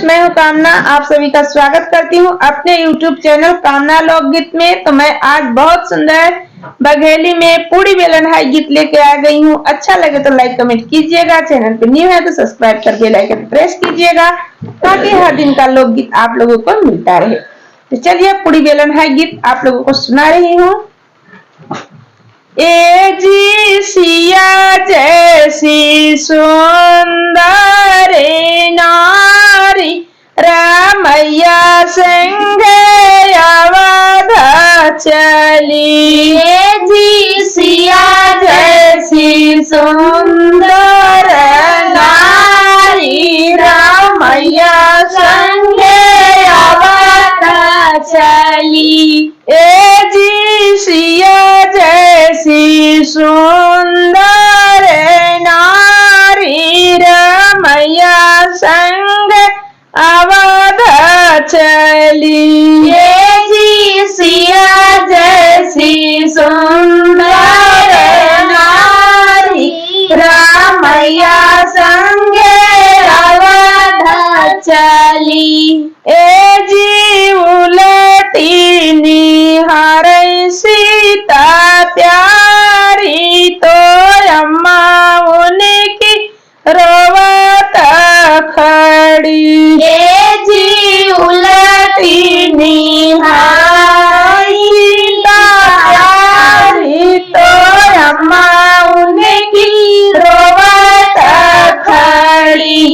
Friends, मैं हूं कामना। आप सभी का स्वागत करती हूं अपने YouTube चैनल कामना लोकगीत में। तो मैं आज बहुत सुंदर बघेली में पूरी बेलन हाई गीत लेके आ गई हूं। अच्छा लगे तो लाइक कमेंट कीजिएगा। चैनल पे न्यू है तो सब्सक्राइब कर बेल आइकन प्रेस कीजिएगा ताकि हर दिन का लोकगीत आप लोगों को मिलता रहे। तो चलिए पूरी बेलन हाई गीत आप लोगों को सुना रही हूँ। ए जी सिया जैसी सुंदर नारी रामैया संग अवध चली। ए जी सिया जैसी सुंदर नारी रामैया संग अवध चली। ए जी सिया जैसी सुंदर नारी रामैया संग अवध चली। ए जी सिया जैसी सुंदर नारी रामैया संग अवध चली। ए जी उलटी निहार सीता प्यारी तो अम्मा उनकी रोवत खड़ी। ए जी उलटी निहार सीता प्यारी तो अम्मा उनकी रोवत खड़ी।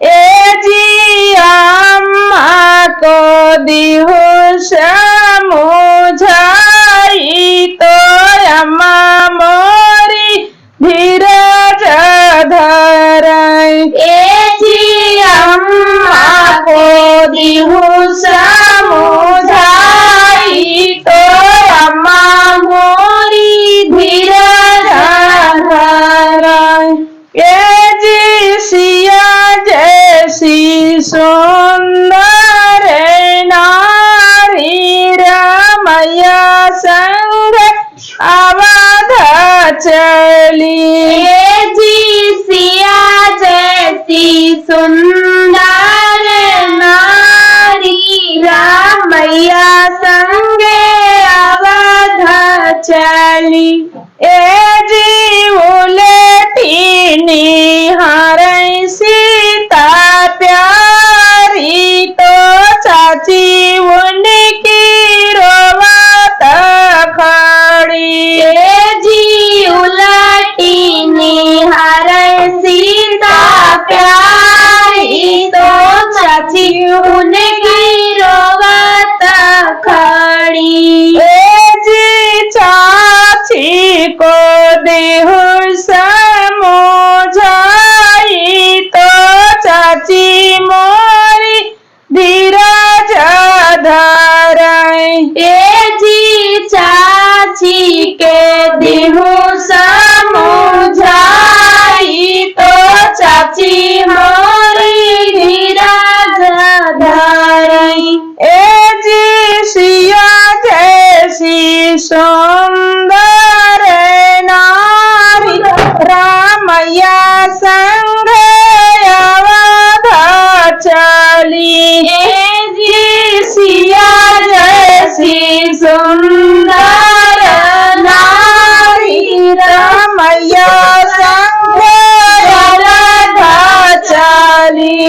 ए जी अम्मा को दिहु समझाई तो अम्मा मोरी धीरज धराई। ए जी अम्मा को दिहु समझाई तो अम्मा मोरी धीरज धराई। ए जी सिया जैसी सुंदर नारी रामैया संग अवध चली। ए जी सिया जैसी सुंदर नारी रामैया संग अवध चली। ए जी उलटी निहार सीता प्यारी तो चाची उनकी रोवत खड़ी। ए जी उलटी निहार सीता प्यारी तो चाची उनकी रोवत खड़ी। ए जी चाची को देहु समझाई तो चाची मोरी धीरज धराई। ए जी चाची के देहु समझाई तो चाची मोरी धीरज धराई। ए जी सिया जैसी सुंदर नारी रामैया संग अवध चली। ए जी सिया जैसी सुंदर नारी रामैया संग अवध चली।